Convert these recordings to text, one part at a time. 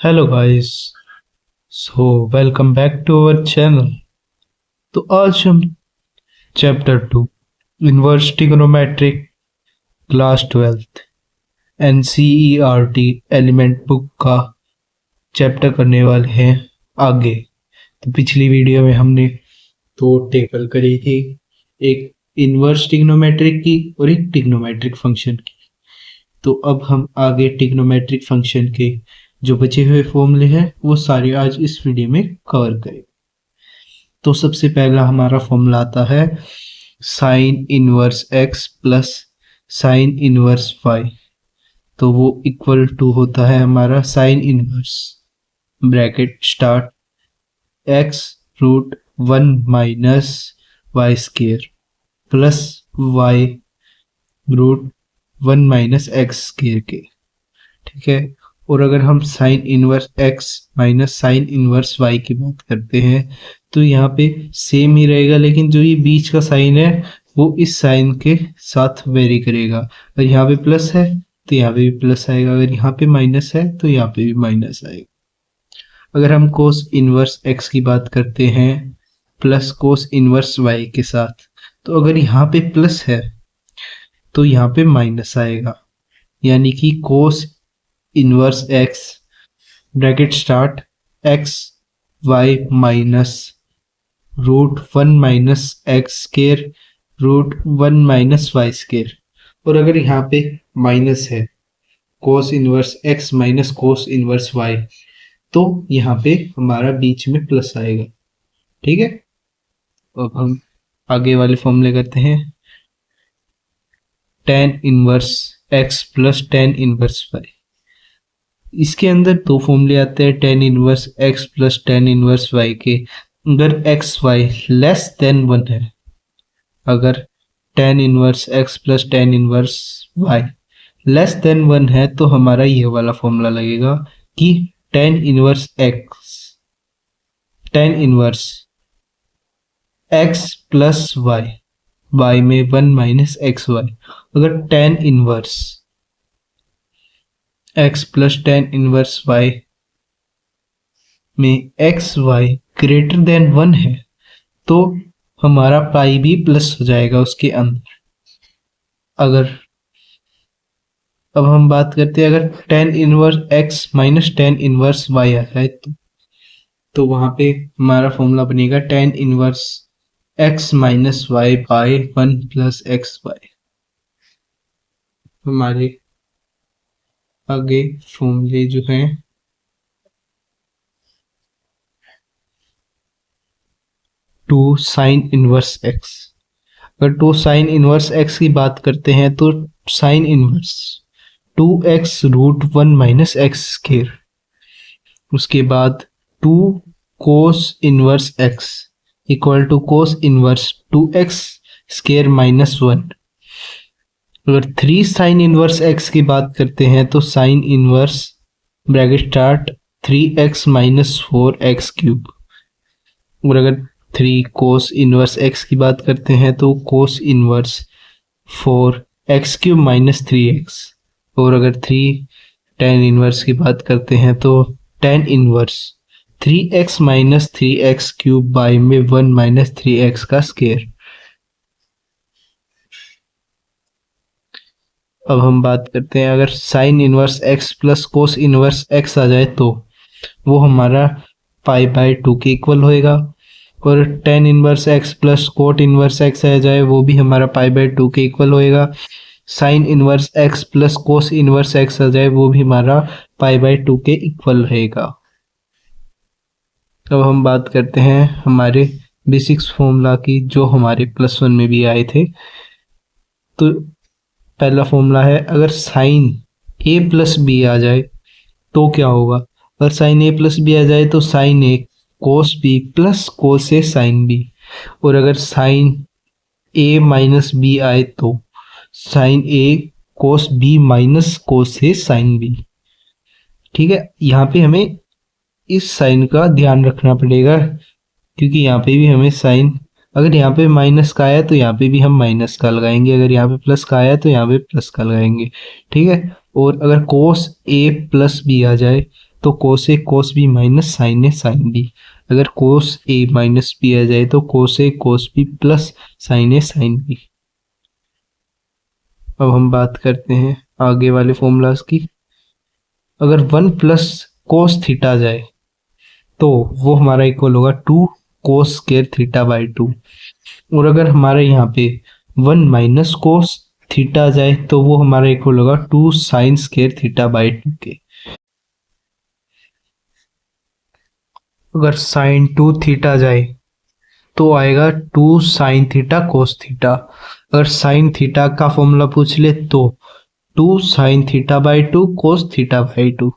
Hello guys. Welcome back to our channel. तो आज हम chapter 2 inverse trigonometric class 12th NCERT element book का chapter करने वाले हैं आगे। तो पिछली वीडियो में हमने दो टेबल करी थी, एक इन्वर्स ट्रिग्नोमेट्रिक की और एक ट्रिग्नोमेट्रिक फंक्शन की। तो अब हम आगे ट्रिग्नोमेट्रिक फंक्शन के जो बचे हुए फॉर्मूले हैं वो सारे आज इस वीडियो में कवर करें। तो सबसे पहला हमारा फॉर्मूला आता है sine inverse x plus sine inverse y। तो वो इक्वल टू होता है हमारा sine inverse bracket start x root 1 minus Y square plus y root 1 minus X square के। ठीक है। और अगर हम sine inverse x minus sine inverse y की बात करते हैं तो यहाँ पे सेम ही रहेगा, लेकिन जो ये बीच का साइन है वो इस साइन के साथ वेरी करेगा। अगर यहाँ पे प्लस है तो यहाँ पे भी प्लस आएगा, अगर यहाँ पे माइनस है तो यहाँ पे भी माइनस आएगा। अगर हम कोस इनवर्स x की बात करते हैं प्लस कोस इनवर्स y के साथ, तो अगर यहाँ पे प्लस है तो यहाँ पे माइनस आएगा, यानी कि cos inverse x bracket start x y minus root 1 minus X square root 1 minus Y square. और अगर यहाँ पे माइनस है cos inverse x minus cos inverse y, तो यहाँ पे हमारा बीच में प्लस आएगा। ठीक है। अब हम आगे वाले फॉर्मूले करते हैं tan inverse x plus tan inverse y। इसके अंदर दो फॉर्मूले आते हैं tan inverse x plus tan inverse y के। अगर एक्स वाई लेस देन 1 है, अगर tan inverse x plus tan inverse y less than 1 है तो हमारा ये वाला फॉर्मूला लगेगा कि tan inverse x plus y में 1 माइनस एक्स वाई। अगर tan inverse x plus tan inverse y में एक्स वाई ग्रेटर देन 1 है तो हमारा पाई भी प्लस हो जाएगा उसके अंदर। अगर अब हम बात करते हैं अगर tan inverse x minus tan inverse y आ जाए तो वहां पे हमारा फॉर्मूला बनेगा tan inverse x minus Y by 1 plus X Y. हमारे आगे फॉर्मूले जो हैं टू साइन इनवर्स x। अगर टू साइन इनवर्स x की बात करते हैं तो sine inverse 2x root 1 minus X square, उसके बाद 2 cos inverse x equal to cos inverse 2x square minus 1। अगर 3 साइन इनवर्स x की बात करते हैं तो sine inverse bracket start 3x minus 4x cube. और अगर 3 कोस इनवर्स x की बात करते हैं तो cos inverse 4x cube minus 3x। और अगर 3 tan इनवर्स की बात करते हैं तो tan inverse 3x minus 3x cube by में 1 माइनस 3x का स्केयर। अब हम बात करते हैं अगर sign inverse x plus cos inverse x आ जाए तो वो हमारा पाई बाय 2 के इक्वल होएगा। और tan inverse x plus cot inverse x आ जाए वो भी हमारा पाई बाय 2 के इक्वल होएगा। Sign inverse x plus cos inverse x आ जाए वो भी हमारा पाई बाय 2 के इक्वल रहेगा। अब हम बात करते हैं हमारे बेसिक्स फॉर्मूला की जो हमारे +1 में भी आए थे। तो पहला फॉर्मूला है अगर साइन a प्लस बी आ जाए तो क्या होगा। अगर साइन a प्लस बी आ जाए तो sine a cos B plus cos A sine B. और अगर साइन a माइनस बी आए तो sine a cos B minus cos A sine B. ठीक है। यहाँ पे हमें इस साइन का ध्यान रखना पड़ेगा क्योंकि यहाँ पे भी हमें साइन, अगर यहाँ पे माइनस का आया तो यहाँ पे भी हम माइनस का लगाएंगे, अगर यहाँ पे प्लस का आया तो यहाँ पे प्लस का लगाएंगे। ठीक है। और अगर कोस ए प्लस बी आ जाए तो कोस ए कोस बी माइनस साइन ए साइन बी। अगर कोस ए माइनस बी आ जाए तो कोस ए कोस बी प्लस साइन ए साइन बी। अब हम बात करते हैं आगे वाले फॉर्मूलाज की। अगर 1 प्लस कोस थीटा जाए तो वो हमारा इक्वल होगा 2 कोस स्क्वायर थीटा बाई 2। और अगर हमारे यहाँ पे 1 माइनस कोस थीटा जाए तो वो हमारा इक्वल होगा 2 साइन स्क्वायर थीटा बाई 2 के। अगर साइन 2 थीटा जाए तो आएगा 2 साइन थीटा कोस थीटा। अगर साइन थीटा का फॉर्मूला पूछ ले तो 2 sine theta by 2 cos theta by 2।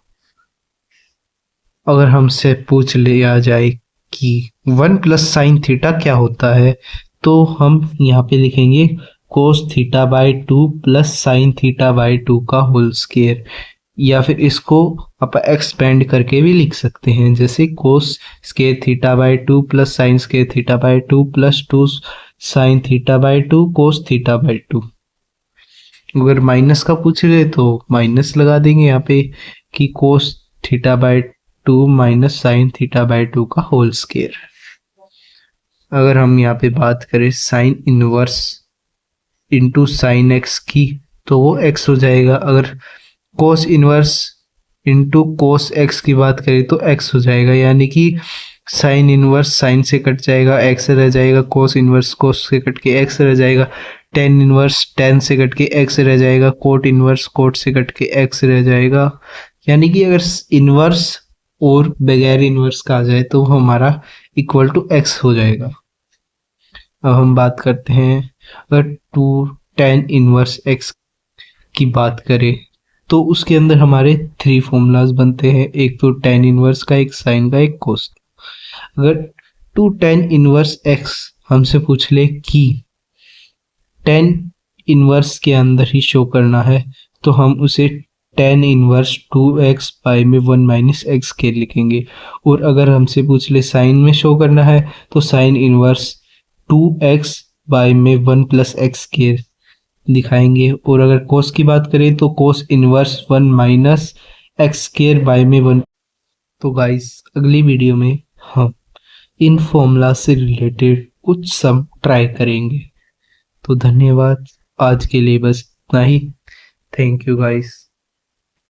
अगर हमसे पूछ लिया जाए कि 1 प्लस साइन थीटा क्या होता है तो हम यहाँ पे लिखेंगे cos theta by 2 plus sine theta by 2 का होल स्क्वायर। या फिर इसको आप एक्सपेंड करके भी लिख सकते हैं, जैसे cos square theta by 2 plus sine square theta by 2 plus 2 sine theta by 2 cos theta by 2। अगर माइनस का पूछ ले तो माइनस लगा देंगे यहाँ पे कि cos theta by 2 minus sine theta by 2 का होल स्क्वायर। अगर हम यहाँ पे बात करें sine inverse into sine x की तो वो एक्स हो जाएगा। अगर cos inverse into cos x की बात करें तो एक्स हो जाएगा, यानी कि साइन इनवर्स साइन से कट जाएगा, एक्स रह जाएगा, कोस इनवर्स कोस से कट के एक्स रह जाएगा, टेन इनवर्स टेन से कट के एक्स रह जाएगा, कोट इनवर्स कोट से कट के एक्स रह जाएगा। यानी कि अगर इनवर्स और बगैर इनवर्स का आ जाए तो हमारा इक्वल टू एक्स हो जाएगा। अब हम बात करते हैं अगर 2 टेन इनवर्स एक्स की बात करें तो उसके अंदर हमारे 3 फॉर्मूलाज बनते हैं, एक तो टेन इनवर्स का, एक साइन का, एक कोस का। अगर 2 टेन इनवर्स एक्स हमसे पूछ ले कि टेन इनवर्स के अंदर ही शो करना है तो हम उसे टेन इनवर्स 2x पाई में 1 माइनस एक्स के लिखेंगे। और अगर हमसे पूछ ले साइन में शो करना है तो साइन इनवर्स 2x बाई में 1 प्लस एक्स के दिखाएंगे। और अगर कोस की बात करें तो cos inverse 1 minus x square by में 1। तो गाइस अगली वीडियो में हम इन फॉर्मूला से रिलेटेड कुछ सम ट्राई करेंगे। तो धन्यवाद, आज के लिए बस इतना ही। Thank you guys.